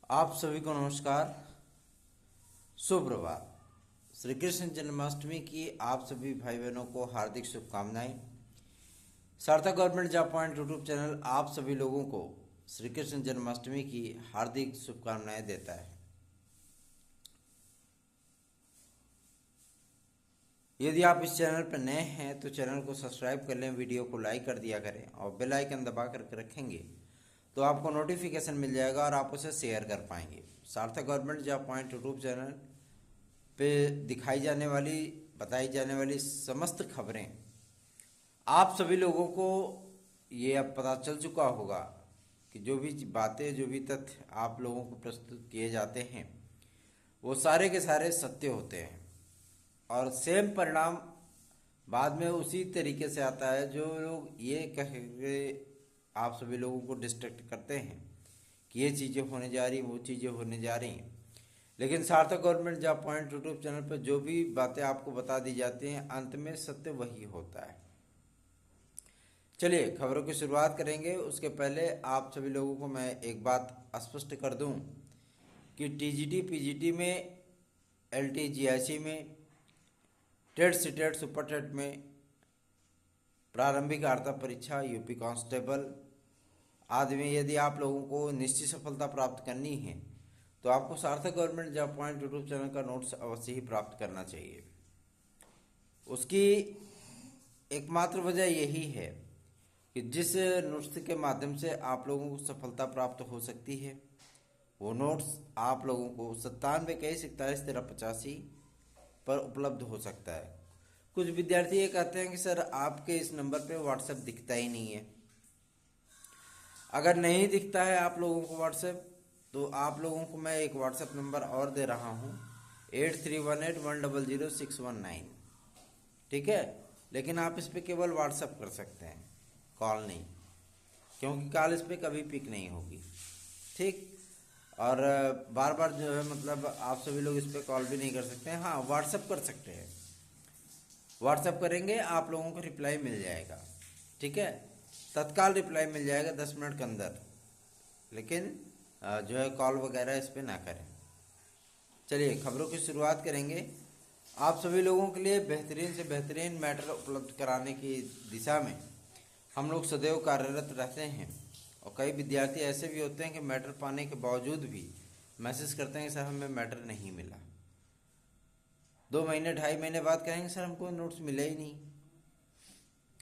आप सभी को नमस्कार, सुप्रभात। श्री कृष्ण जन्माष्टमी की आप सभी भाई बहनों को हार्दिक शुभकामनाएं। सार्थक government job point YouTube channel आप सभी लोगों को श्री कृष्ण जन्माष्टमी की हार्दिक शुभकामनाएं देता है। यदि आप इस चैनल पर नए हैं तो चैनल को सब्सक्राइब कर लें, वीडियो को लाइक कर दिया करें और बेल आइकन दबा कर रखेंगे तो आपको नोटिफिकेशन मिल जाएगा और आप उसे शेयर कर पाएंगे। सार्थक government job point YouTube channel पे दिखाई जाने वाली, बताई जाने वाली समस्त खबरें आप सभी लोगों को ये अब पता चल चुका होगा कि जो भी बातें, जो भी तथ्य आप लोगों को प्रस्तुत किए जाते हैं वो सारे के सारे सत्य होते हैं और सेम परिणाम बाद में उसी तरीके से आता है। जो लोग ये कह के आप सभी लोगों को डिस्ट्रैक्ट करते हैं कि ये चीज़ें होने जा रही, वो चीज़ें होने जा रही हैं, लेकिन सार्थक government job point YouTube channel पर जो भी बातें आपको बता दी जाती हैं अंत में सत्य वही होता है। चलिए खबरों की शुरुआत करेंगे। उसके पहले आप सभी लोगों को मैं एक बात स्पष्ट कर दूं कि टीजीटी पीजीटी में, एलटी जीआईसी में, टेट सीटेट सुपर टेट में, प्रारंभिक आर्ता परीक्षा, यूपी कांस्टेबल आदि में यदि आप लोगों को निश्चित सफलता प्राप्त करनी है तो आपको सार्थक government job point YouTube channel का नोट्स अवश्य ही प्राप्त करना चाहिए। उसकी एकमात्र वजह यही है कि जिस नोट्स के माध्यम से आप लोगों को सफलता प्राप्त हो सकती है वो नोट्स आप लोगों को 97 21 41 13 85 पर उपलब्ध हो सकता है। कुछ विद्यार्थी ये कहते हैं कि सर आपके इस नंबर पे व्हाट्सएप दिखता ही नहीं है। अगर नहीं दिखता है आप लोगों को व्हाट्सएप तो आप लोगों को मैं एक व्हाट्सएप नंबर और दे रहा हूँ 8318100619। ठीक है, लेकिन आप इस पर केवल व्हाट्सएप कर सकते हैं, कॉल नहीं, क्योंकि कॉल इस पर कभी पिक नहीं होगी। ठीक, और बार बार जो है मतलब आप सभी लोग इस पर कॉल भी नहीं कर सकते हैं। हाँ, व्हाट्सएप कर सकते हैं, व्हाट्सएप करेंगे आप लोगों को रिप्लाई मिल जाएगा। ठीक है, तत्काल रिप्लाई मिल जाएगा 10 मिनट के अंदर, लेकिन जो है कॉल वगैरह इस पर ना करें। चलिए खबरों की शुरुआत करेंगे। आप सभी लोगों के लिए बेहतरीन से बेहतरीन मैटर उपलब्ध कराने की दिशा में हम लोग सदैव कार्यरत रहते हैं और कई विद्यार्थी ऐसे भी होते हैं कि मैटर पाने के बावजूद भी मैसेज करते हैं कि सर हमें मैटर नहीं मिला। 2 महीने 2.5 महीने बाद कहेंगे सर हमको नोट्स मिला ही नहीं,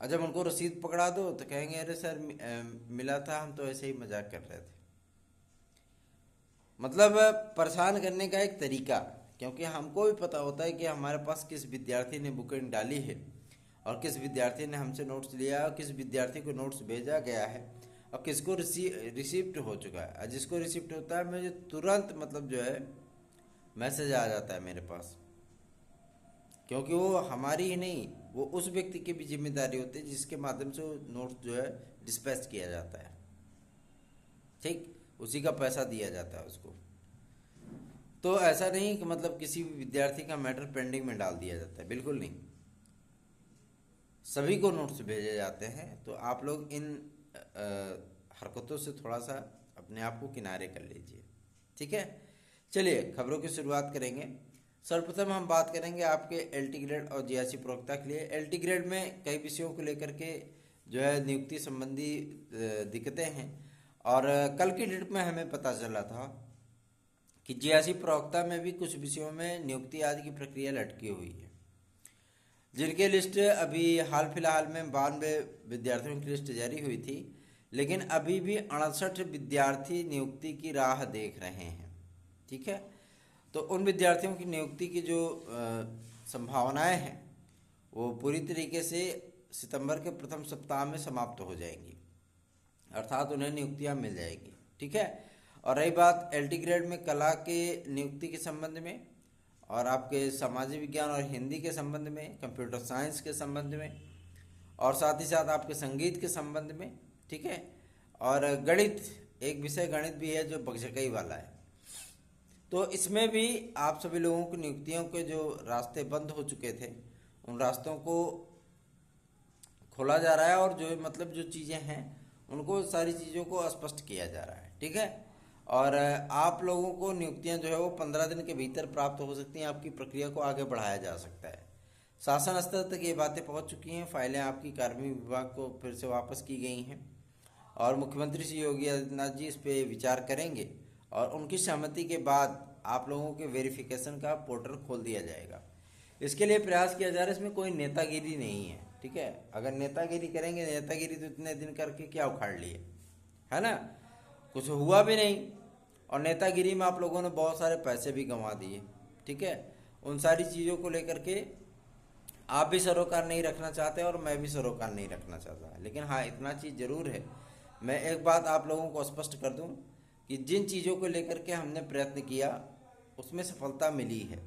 और जब उनको रसीद पकड़ा दो तो कहेंगे अरे सर मिला था, हम तो ऐसे ही मजाक कर रहे थे। मतलब परेशान करने का एक तरीका, क्योंकि हमको भी पता होता है कि हमारे पास किस विद्यार्थी ने बुकिंग डाली है और किस विद्यार्थी ने हमसे नोट्स लिया और किस विद्यार्थी को नोट्स भेजा गया है और किसको रिसिप्ट हो चुका है। और जिसको रिसिप्ट होता है मुझे तुरंत मतलब जो है मैसेज आ जाता है मेरे पास, क्योंकि वो हमारी ही नहीं, वो उस व्यक्ति की भी जिम्मेदारी होती है जिसके माध्यम से वो नोट्स जो है डिस्पैच किया जाता है। ठीक, उसी का पैसा दिया जाता है उसको। तो ऐसा नहीं कि मतलब किसी भी विद्यार्थी का मैटर पेंडिंग में डाल दिया जाता है, बिल्कुल नहीं, सभी को नोट्स भेजे जाते हैं। तो आप लोग इन हरकतों से थोड़ा सा अपने आप को किनारे कर लीजिए। ठीक है, चलिए खबरों की शुरुआत करेंगे। सर्वप्रथम हम बात करेंगे आपके एलटी ग्रेड और जीआईसी प्रवक्ता के लिए। एलटी ग्रेड में कई विषयों को लेकर के जो है नियुक्ति संबंधी दिक्कतें हैं और कल की डेट में हमें पता चला था कि जीआईसी प्रवक्ता में भी कुछ विषयों में नियुक्ति आदि की प्रक्रिया लटकी हुई है, जिनकी लिस्ट अभी हाल फिलहाल में 92 विद्यार्थियों की लिस्ट जारी हुई थी, लेकिन अभी भी 68 विद्यार्थी नियुक्ति की राह देख रहे हैं। ठीक है, तो उन विद्यार्थियों की नियुक्ति की जो संभावनाएं हैं वो पूरी तरीके से सितंबर के प्रथम सप्ताह में समाप्त हो जाएंगी, अर्थात उन्हें नियुक्तियां मिल जाएगी। ठीक है, और रही बात एलटी ग्रेड में कला के नियुक्ति के संबंध में और आपके सामाजिक विज्ञान और हिंदी के संबंध में, कंप्यूटर साइंस के संबंध में और साथ ही साथ आपके संगीत के संबंध में। ठीक है, और गणित, एक विषय गणित भी है जो बकझकई वाला है। तो इसमें भी आप सभी लोगों की नियुक्तियों के जो रास्ते बंद हो चुके थे उन रास्तों को खोला जा रहा है और जो मतलब जो चीज़ें हैं उनको, सारी चीज़ों को स्पष्ट किया जा रहा है। ठीक है, और आप लोगों को नियुक्तियां जो है वो 15 दिन के भीतर प्राप्त हो सकती हैं। आपकी प्रक्रिया को आगे बढ़ाया जा सकता है। शासन स्तर तक ये बातें पहुंच चुकी हैं। फाइलें आपकी कार्मिक विभाग को फिर से वापस की गई हैं और मुख्यमंत्री श्री योगी आदित्यनाथ जी इस पर विचार करेंगे और उनकी सहमति के बाद आप लोगों के वेरिफिकेशन का पोर्टल खोल दिया जाएगा। इसके लिए प्रयास किया जा रहा है। इसमें कोई नेतागिरी नहीं है, ठीक है। अगर नेतागिरी करेंगे, नेतागिरी तो इतने दिन करके क्या उखाड़ लिए, है ना, कुछ हुआ भी नहीं। और नेतागिरी में आप लोगों ने बहुत सारे पैसे भी गंवा दिए, ठीक है। उन सारी चीज़ों को लेकर के आप भी सरोकार नहीं रखना चाहते और मैं भी सरोकार नहीं रखना चाहता। लेकिन हाँ, इतना चीज़ ज़रूर है, मैं एक बात आप लोगों को स्पष्ट कर दूं कि जिन चीज़ों को लेकर के हमने प्रयत्न किया उसमें सफलता मिली है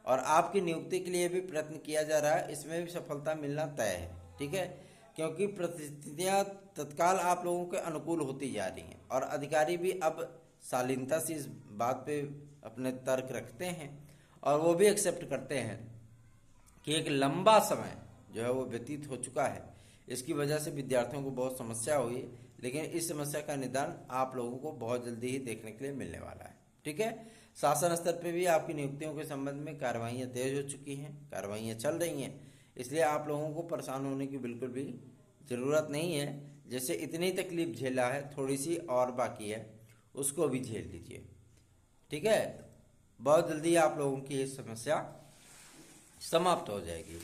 और आपकी नियुक्ति के लिए भी प्रयत्न किया जा रहा है, इसमें भी सफलता मिलना तय है, ठीक है। क्योंकि परिस्थितियाँ तत्काल आप लोगों के अनुकूल होती जा रही हैं और अधिकारी भी अब शालीनता से इस बात पे अपने तर्क रखते हैं और वो भी एक्सेप्ट करते हैं कि एक लंबा समय जो है वो व्यतीत हो चुका है। इसकी वजह से विद्यार्थियों को बहुत समस्या हुई, लेकिन इस समस्या का निदान आप लोगों को बहुत जल्दी ही देखने के लिए मिलने वाला है, ठीक है। शासन स्तर पे भी आपकी नियुक्तियों के संबंध में कार्रवाइयाँ तेज हो चुकी हैं, कार्रवाइयाँ चल रही हैं, इसलिए आप लोगों को परेशान होने की बिल्कुल भी ज़रूरत नहीं है। जैसे इतनी तकलीफ झेला है, थोड़ी सी और बाकी है, उसको भी झेल लीजिए, ठीक है। बहुत जल्दी आप लोगों की ये समस्या समाप्त हो जाएगी।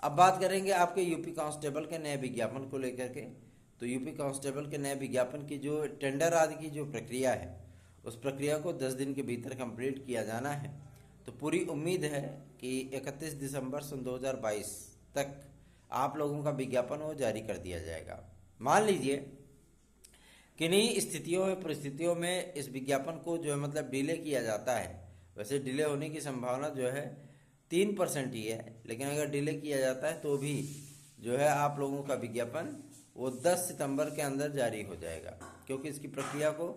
अब बात करेंगे आपके यूपी कांस्टेबल के नए विज्ञापन को लेकर के। तो यूपी कांस्टेबल के नए विज्ञापन की जो टेंडर आदि की जो प्रक्रिया है, उस प्रक्रिया को 10 दिन के भीतर कंप्लीट किया जाना है। तो पूरी उम्मीद है कि 31 दिसंबर सन 2022 तक आप लोगों का विज्ञापन वो जारी कर दिया जाएगा। मान लीजिए किन्हीं स्थितियों में, परिस्थितियों में इस विज्ञापन को जो है मतलब डिले किया जाता है। वैसे डिले होने की संभावना जो है 3% ही है, लेकिन अगर डिले किया जाता है तो भी जो है आप लोगों का विज्ञापन वो 10 सितंबर के अंदर जारी हो जाएगा, क्योंकि इसकी प्रक्रिया को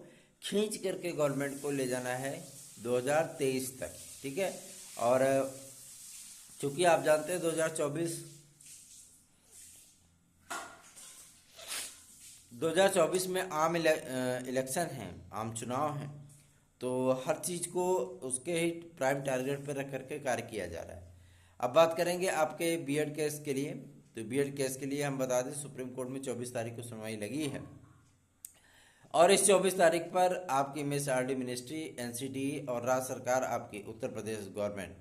खींच करके गवर्नमेंट को ले जाना है 2023 तक, ठीक है। और चूंकि आप जानते हैं 2024 में आम इलेक्शन हैं, आम चुनाव हैं, तो हर चीज़ को उसके ही प्राइम टारगेट पर रख करके कार्य किया जा रहा है। अब बात करेंगे आपके बीएड केस के लिए। तो बीएड केस के लिए हम बता दें, सुप्रीम कोर्ट में 24 तारीख को सुनवाई लगी है और इस 24 तारीख पर आपकी MSRD मिनिस्ट्री, NCTE और राज्य सरकार, आपकी उत्तर प्रदेश गवर्नमेंट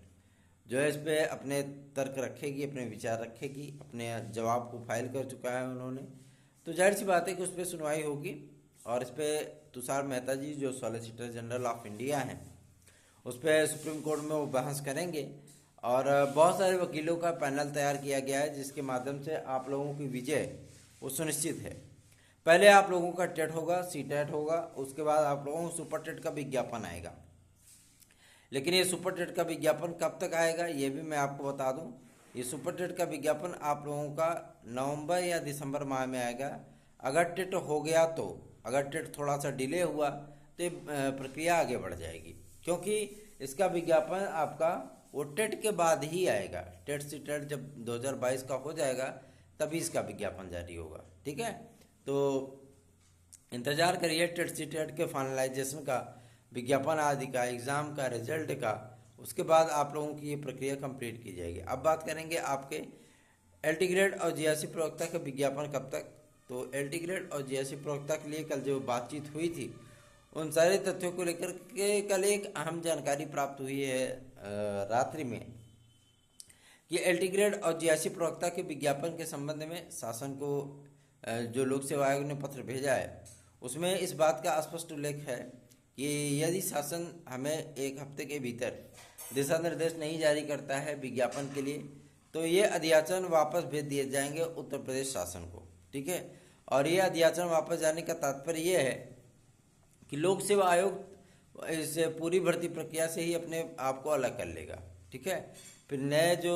जो है इस पर अपने तर्क रखेगी, अपने विचार रखेगी, अपने जवाब को फाइल कर चुका है उन्होंने। तो जाहिर सी बात है कि उस पर सुनवाई होगी और इस पर तुषार मेहता जी जो सॉलिसिटर जनरल ऑफ इंडिया हैं, उस पर सुप्रीम कोर्ट में वो बहस करेंगे और बहुत सारे वकीलों का पैनल तैयार किया गया है, जिसके माध्यम से आप लोगों की विजय वो सुनिश्चित है। पहले आप लोगों का टेट होगा, CTET होगा, उसके बाद आप लोगों को सुपर टेट का विज्ञापन आएगा। लेकिन ये सुपर टेट का विज्ञापन कब तक आएगा ये भी मैं आपको बता दूं। ये सुपर टेट का विज्ञापन आप लोगों का नवंबर या दिसंबर माह में आएगा। अगर टेट हो गया तो, अगर टेट थोड़ा सा डिले हुआ तो प्रक्रिया आगे बढ़ जाएगी, क्योंकि इसका विज्ञापन आपका वो टेट के बाद ही आएगा। टेट CTET जब 2022 का हो जाएगा तभी इसका विज्ञापन जारी होगा, ठीक है। तो इंतज़ार करिए टेट CTET के फाइनलाइजेशन का, विज्ञापन आदि का, एग्ज़ाम का, रिजल्ट का, उसके बाद आप लोगों की ये प्रक्रिया कंप्लीट की जाएगी। अब बात करेंगे आपके LT ग्रेड और GRC प्रवक्ता का विज्ञापन कब तक। तो LT ग्रेड और GRC प्रवक्ता के लिए कल जो बातचीत हुई थी, उन सारे तथ्यों को लेकर के कल एक अहम जानकारी प्राप्त हुई है रात्रि में कि LT ग्रेड और GRC प्रवक्ता के विज्ञापन के संबंध में शासन को जो लोक सेवा आयोग ने पत्र भेजा है, उसमें इस बात का स्पष्ट उल्लेख है कि यदि शासन हमें 1 हफ्ते के भीतर दिशा निर्देश नहीं जारी करता है विज्ञापन के लिए, तो ये अध्याचन वापस भेज दिए जाएंगे उत्तर प्रदेश शासन को, ठीक है। और ये अध्याचन वापस जाने का तात्पर्य ये है कि लोक सेवा आयोग इस पूरी भर्ती प्रक्रिया से ही अपने आप को अलग कर लेगा, ठीक है। फिर नए जो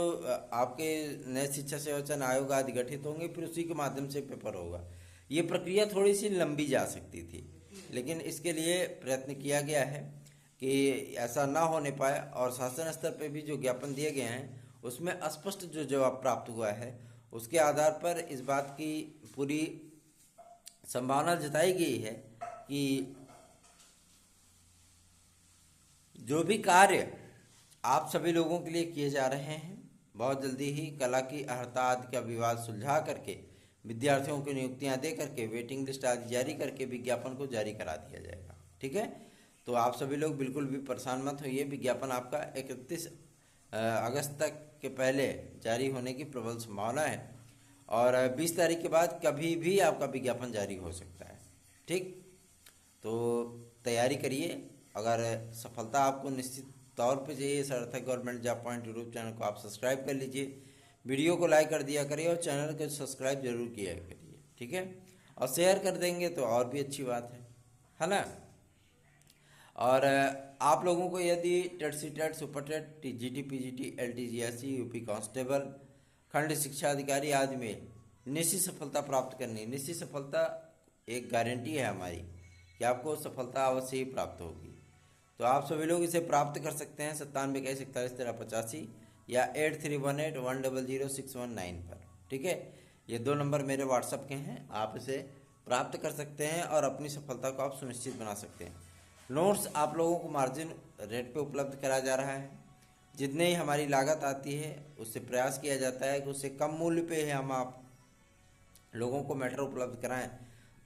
आपके नए शिक्षा सेवा चयन आयोग आदि गठित होंगे, फिर उसी के माध्यम से पेपर होगा। ये प्रक्रिया थोड़ी सी लंबी जा सकती थी, लेकिन इसके लिए प्रयत्न किया गया है कि ऐसा ना होने पाए। और शासन स्तर पर भी जो ज्ञापन दिए गए हैं उसमें स्पष्ट जो जवाब प्राप्त हुआ है, उसके आधार पर इस बात की पूरी संभावना जताई गई है कि जो भी कार्य आप सभी लोगों के लिए किए जा रहे हैं, बहुत जल्दी ही कला की अर्हता आदि का विवाद सुलझा करके, विद्यार्थियों को नियुक्तियां दे करके, वेटिंग लिस्ट आदि जारी करके विज्ञापन को जारी करा दिया जाएगा। ठीक है, तो आप सभी लोग बिल्कुल भी परेशान मत होइए। विज्ञापन आपका 31 अगस्त तक के पहले जारी होने की प्रबल संभावना है और 20 तारीख के बाद कभी भी आपका विज्ञापन जारी हो सकता है। ठीक, तो तैयारी करिए। अगर सफलता आपको निश्चित तौर पे चाहिए, सार्थक government job point YouTube channel को आप सब्सक्राइब कर लीजिए, वीडियो को लाइक कर दिया करिए और चैनल को सब्सक्राइब जरूर किया करिए। ठीक है, और शेयर कर देंगे तो और भी अच्छी बात है ना। और आप लोगों को यदि TET C TET, super TET, GT PGT, LTGSC, UP constable, खंड शिक्षा अधिकारी आदि में निश्चित सफलता प्राप्त करनी, निश्चित सफलता एक गारंटी है हमारी कि आपको सफलता अवश्य ही प्राप्त होगी। तो आप सभी लोग इसे प्राप्त कर सकते हैं 9721411385 या 8318100619 पर। ठीक है, ये 2 नंबर मेरे व्हाट्सएप के हैं, आप इसे प्राप्त कर सकते हैं और अपनी सफलता को आप सुनिश्चित बना सकते हैं। नोट्स आप लोगों को मार्जिन रेट पे उपलब्ध कराया जा रहा है। जितने ही हमारी लागत आती है उससे प्रयास किया जाता है कि उससे कम मूल्य पे है हम आप लोगों को मैटर उपलब्ध कराएं।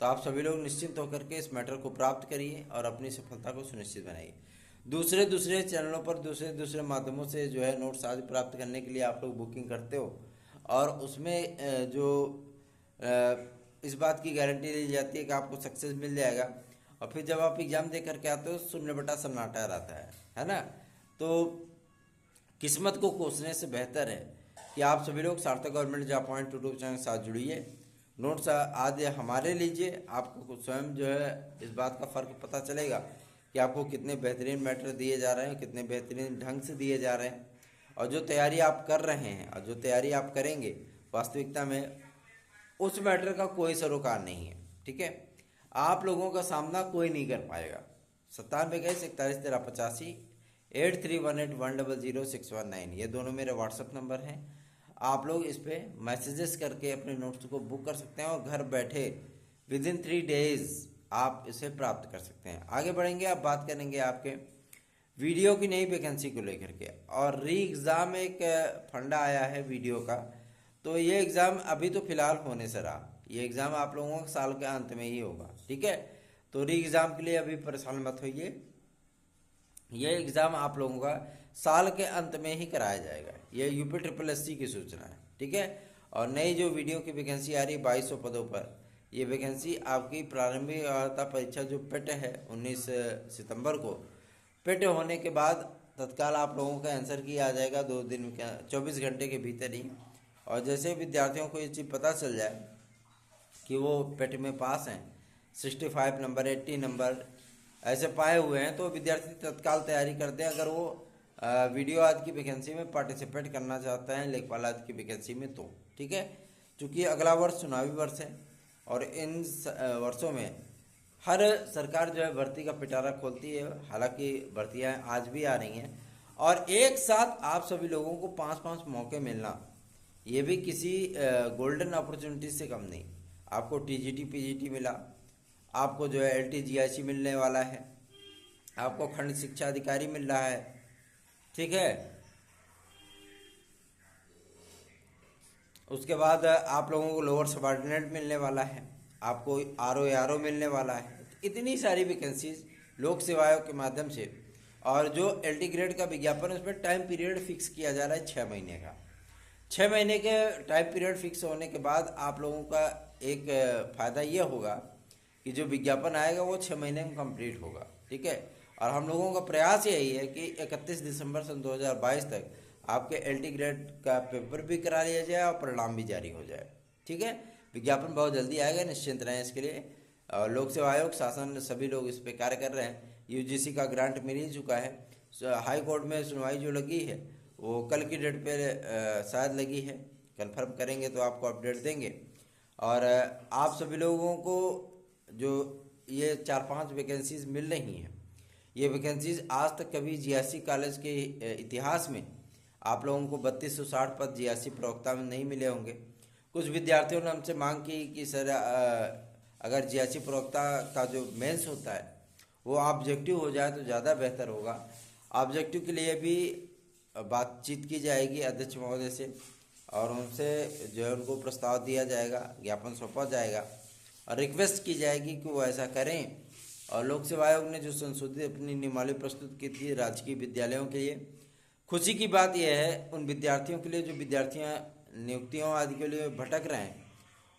तो आप सभी लोग निश्चिंत होकर के इस मैटर को प्राप्त करिए और अपनी सफलता को सुनिश्चित बनाइए। दूसरे चैनलों पर दूसरे माध्यमों से जो है नोट्स आदि प्राप्त करने के लिए आप लोग बुकिंग करते हो और उसमें जो इस बात की गारंटी ली जाती है कि आपको सक्सेस मिल जाएगा और फिर जब आप एग्ज़ाम दे करके आते हो शून्य बटा सन्नाटा रहता है ना। तो किस्मत को कोसने से बेहतर है कि आप सभी लोग सार्थक government job point YouTube channel के साथ जुड़िए, नोट्स आदि हमारे लीजिए। आपको स्वयं जो है इस बात का फ़र्क पता चलेगा कि आपको कितने बेहतरीन मैटर दिए जा रहे हैं, कितने बेहतरीन ढंग से दिए जा रहे हैं और जो तैयारी आप कर रहे हैं और जो तैयारी आप करेंगे वास्तविकता में उस मैटर का कोई सरोकार नहीं है। ठीक है, आप लोगों का सामना कोई नहीं कर पाएगा। 9721411385 8318100619 ये दोनों मेरे व्हाट्सएप नंबर हैं। आप लोग इस पे मैसेजेस करके अपने नोट्स को बुक कर सकते हैं और घर बैठे विदिन 3 डेज आप इसे प्राप्त कर सकते हैं। आगे बढ़ेंगे, आप बात करेंगे आपके वीडियो की नई वैकेंसी को लेकर के और री एग्ज़ाम एक फंडा आया है वीडियो का। तो ये एग्ज़ाम अभी तो फिलहाल होने से रहा, ये एग्ज़ाम आप लोगों का साल के अंत में ही होगा। ठीक है, तो री एग्ज़ाम के लिए अभी परेशान मत होइए, ये एग्ज़ाम आप लोगों का साल के अंत में ही कराया जाएगा। ये यूपी SSSC की सूचना है। ठीक है, और नई जो वीडियो की वैकेंसी आ रही है 2200 पदों पर, ये वैकेंसी आपकी प्रारंभिक अर्हता परीक्षा जो पेट है 19 सितंबर को, पेट होने के बाद तत्काल आप लोगों का आंसर की आ जाएगा 2 दिन के 24 घंटे के भीतर ही। और जैसे विद्यार्थियों को ये चीज़ पता चल जाए कि वो पेट में पास हैं, 65 नंबर 80 नंबर ऐसे पाए हुए हैं, तो विद्यार्थी तत्काल तैयारी करते हैं। अगर वो वीडियो आदि की वैकेंसी में पार्टिसिपेट करना चाहते हैं, लेखपाल आदि की वैकेंसी में, तो ठीक है। चूँकि अगला वर्ष चुनावी वर्ष है और इन वर्षों में हर सरकार जो है भर्ती का पिटारा खोलती है। हालांकि भर्तियाँ आज भी आ रही हैं और एक साथ आप सभी लोगों को 5-5 मौके मिलना, ये भी किसी गोल्डन अपॉर्चुनिटी से कम नहीं। आपको टीजीटी पीजीटी मिला, आपको जो है एलटीजीआईसी मिलने वाला है, आपको खंड शिक्षा अधिकारी मिल रहा है। ठीक है, उसके बाद आप लोगों को लोअर सबऑर्डिनेट मिलने वाला है, आपको आरओ मिलने वाला है। इतनी सारी वैकेंसीज लोक सेवाओं के माध्यम से, और जो एलटी ग्रेड का विज्ञापन है उसमें टाइम पीरियड फिक्स किया जा रहा है 6 महीने का। 6 महीने के टाइम पीरियड फिक्स होने के बाद आप लोगों का एक फ़ायदा ये होगा कि जो विज्ञापन आएगा वो 6 महीने में कंप्लीट होगा। ठीक है, और हम लोगों का प्रयास यही है कि 31 दिसंबर सन 2022 तक आपके एलटी ग्रेड का पेपर भी करा लिया जाए और परिणाम भी जारी हो जाए। ठीक है, विज्ञापन बहुत जल्दी आएगा, निश्चिंत रहें इसके लिए। लोक सेवा आयोग, शासन, सभी लोग इस पर कार्य कर रहे हैं। यूजीसी का ग्रांट मिल ही चुका है। हाई कोर्ट में सुनवाई जो लगी है वो कल की डेट पे शायद लगी है, कंफर्म करेंगे तो आपको अपडेट देंगे। और आप सभी लोगों को जो ये 4-5 वैकेंसीज मिल रही हैं, ये वैकेंसीज आज तक कभी जीआईसी कॉलेज के इतिहास में आप लोगों को 3260 पद जीआईसी प्रवक्ता में नहीं मिले होंगे। कुछ विद्यार्थियों ने हमसे मांग की कि सर अगर जीआईसी प्रवक्ता का जो मेंस होता है वो ऑब्जेक्टिव हो जाए तो ज़्यादा बेहतर होगा। ऑब्जेक्टिव के लिए भी बातचीत की जाएगी अध्यक्ष महोदय से, और उनसे जो है उनको प्रस्ताव दिया जाएगा, ज्ञापन सौंपा जाएगा और रिक्वेस्ट की जाएगी कि वो ऐसा करें। और लोक सेवा आयोग ने जो संशोधित अपनी नियमावली प्रस्तुत की थी राजकीय विद्यालयों के लिए, खुशी की बात यह है उन विद्यार्थियों के लिए जो विद्यार्थियां नियुक्तियों आदि के लिए भटक रहे हैं,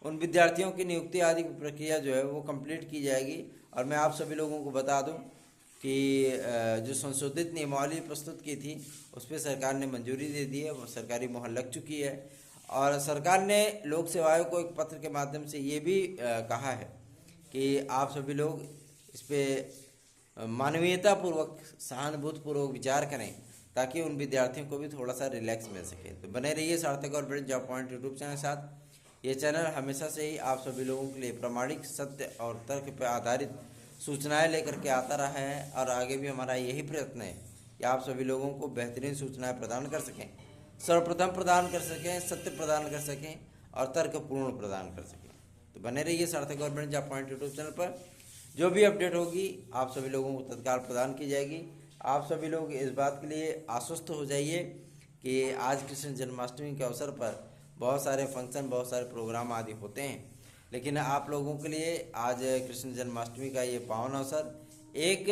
उन विद्यार्थियों की नियुक्ति आदि की प्रक्रिया जो है वो कंप्लीट की जाएगी। और मैं आप सभी लोगों को बता दूं कि जो संशोधित नियमावली प्रस्तुत की थी उस पर सरकार ने मंजूरी दे दी है, वो सरकारी मोहर लग चुकी है। और सरकार ने लोक सेवा आयोग को एक पत्र के माध्यम से ये भी कहा है कि आप सभी लोग इस पर मानवीयतापूर्वक सहानुभूतिपूर्वक विचार करें ताकि उन विद्यार्थियों को भी थोड़ा सा रिलैक्स मिल सके। तो बने रहिए सार्थक और bridge job point YouTube channel के साथ। ये चैनल हमेशा से ही आप सभी लोगों के लिए प्रामाणिक, सत्य और तर्क पर आधारित सूचनाएं लेकर के आता रहा है और आगे भी हमारा यही प्रयत्न है कि आप सभी लोगों को बेहतरीन सूचनाएं प्रदान कर सकें, सर्वप्रथम प्रदान कर सकें, सत्य प्रदान कर सकें और तर्कपूर्ण प्रदान कर सकें। तो बने रहिए सार्थक और bridge job point YouTube channel पर। जो भी अपडेट होगी आप सभी लोगों को तत्काल प्रदान की जाएगी। आप सभी लोग इस बात के लिए आश्वस्त हो जाइए कि आज कृष्ण जन्माष्टमी के अवसर पर बहुत सारे फंक्शन, बहुत सारे प्रोग्राम आदि होते हैं, लेकिन आप लोगों के लिए आज कृष्ण जन्माष्टमी का ये पावन अवसर एक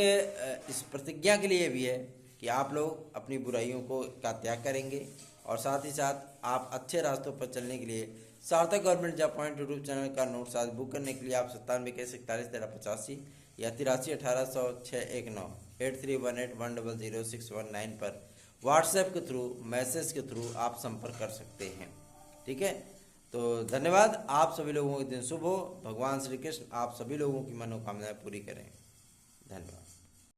इस प्रतिज्ञा के लिए भी है कि आप लोग अपनी बुराइयों को का त्याग करेंगे और साथ ही साथ आप अच्छे रास्तों पर चलने के लिए सार्थक government job point YouTube channel का नोट्स आज बुक करने के लिए आप 9721411385 या 83180619 8318100619 पर व्हाट्सएप के थ्रू, मैसेज के थ्रू आप संपर्क कर सकते हैं। ठीक है, तो धन्यवाद। आप सभी लोगों के दिन शुभ हो। भगवान श्री कृष्ण आप सभी लोगों की मनोकामनाएं पूरी करें। धन्यवाद।